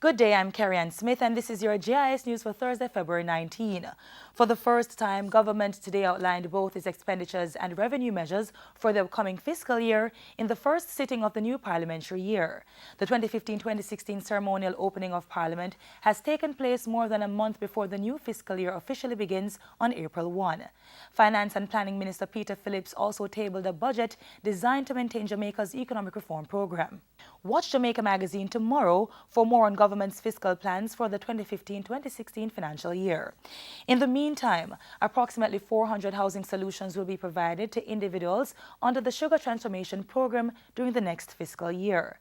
Good day, I'm Carrie-Ann Smith, and this is your JIS News for Thursday, February 19. For the first time, government today outlined both its expenditures and revenue measures for the upcoming fiscal year in the first sitting of the new parliamentary year. The 2015-2016 ceremonial opening of Parliament has taken place more than a month before the new fiscal year officially begins on April 1. Finance and Planning Minister Peter Phillips also tabled a budget designed to maintain Jamaica's economic reform program. Watch Jamaica magazine tomorrow for more on government's fiscal plans for the 2015-2016 financial year. In the meantime, approximately 400 housing solutions will be provided to individuals under the Sugar Transformation Program during the next fiscal year.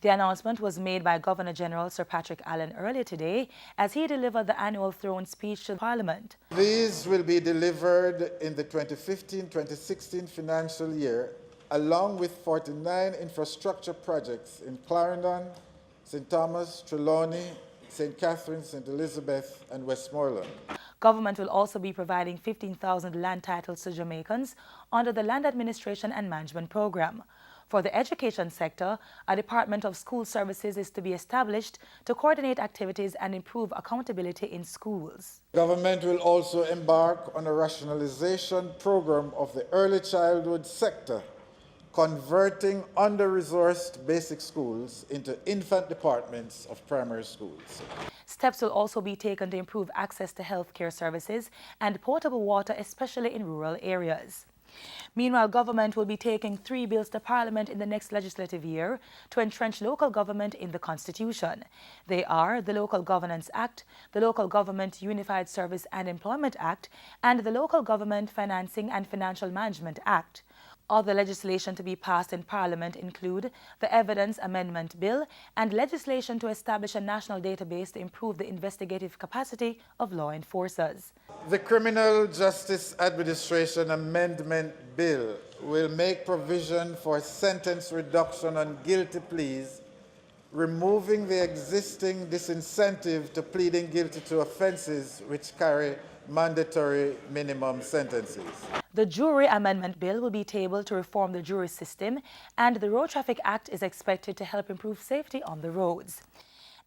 The announcement was made by Governor General Sir Patrick Allen earlier today as he delivered the annual throne speech to Parliament. These will be delivered in the 2015-2016 financial year, along with 49 infrastructure projects in Clarendon, St. Thomas, Trelawney, St. Catherine, St. Elizabeth, and Westmoreland. Government will also be providing 15,000 land titles to Jamaicans under the Land Administration and Management Program. For the education sector, a Department of School Services is to be established to coordinate activities and improve accountability in schools. Government will also embark on a rationalization program of the early childhood sector, converting under-resourced basic schools into infant departments of primary schools. Steps will also be taken to improve access to health care services and potable water, especially in rural areas. Meanwhile, government will be taking 3 bills to Parliament in the next legislative year to entrench local government in the Constitution. They are the Local Governance Act, the Local Government Unified Service and Employment Act, and the Local Government Financing and Financial Management Act. Other legislation to be passed in Parliament include the Evidence Amendment Bill and legislation to establish a national database to improve the investigative capacity of law enforcers. The Criminal Justice Administration Amendment Bill will make provision for sentence reduction on guilty pleas, removing the existing disincentive to pleading guilty to offences which carry mandatory minimum sentences. The Jury Amendment Bill will be tabled to reform the jury system, and the Road Traffic Act is expected to help improve safety on the roads.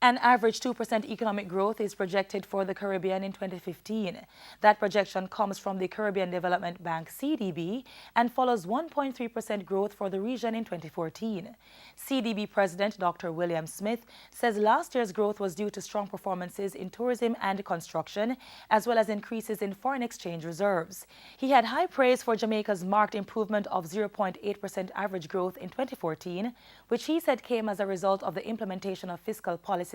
An average 2% economic growth is projected for the Caribbean in 2015. That projection comes from the Caribbean Development Bank (CDB) and follows 1.3% growth for the region in 2014. CDB President Dr. William Smith says last year's growth was due to strong performances in tourism and construction, as well as increases in foreign exchange reserves. He had high praise for Jamaica's marked improvement of 0.8% average growth in 2014, which he said came as a result of the implementation of fiscal policies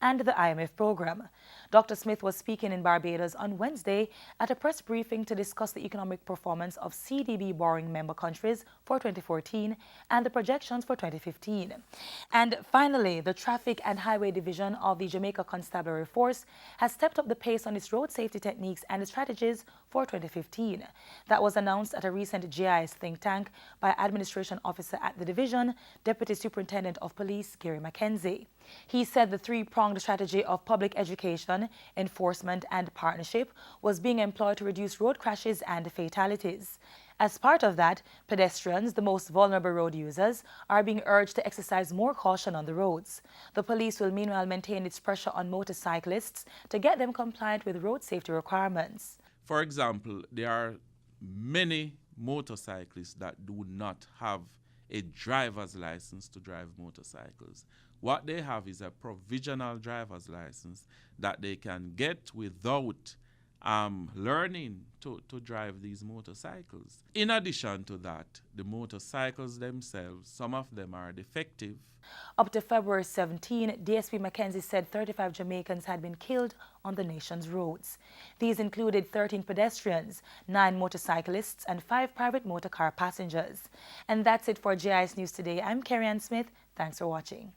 and the IMF program. Dr. Smith was speaking in Barbados on Wednesday at a press briefing to discuss the economic performance of CDB borrowing member countries for 2014 and the projections for 2015. And finally, the Traffic and Highway Division of the Jamaica Constabulary Force has stepped up the pace on its road safety techniques and strategies for 2015. That was announced at a recent JIS think tank by Administration Officer at the division, Deputy Superintendent of Police Gary Mackenzie. He said the three-pronged strategy of public education, enforcement and partnership was being employed to reduce road crashes and fatalities. As part of that, pedestrians, the most vulnerable road users, are being urged to exercise more caution on the roads. The police will meanwhile maintain its pressure on motorcyclists to get them compliant with road safety requirements. For example, there are many motorcyclists that do not have a driver's license to drive motorcycles. What they have is a provisional driver's license that they can get without learning to drive these motorcycles. In addition to that, the motorcycles themselves, some of them are defective. Up to February 17, DSP Mackenzie said 35 Jamaicans had been killed on the nation's roads. These included 13 pedestrians, 9 motorcyclists, and 5 private motorcar passengers. And that's it for JIS News Today. I'm Carrie-Ann Smith. Thanks for watching.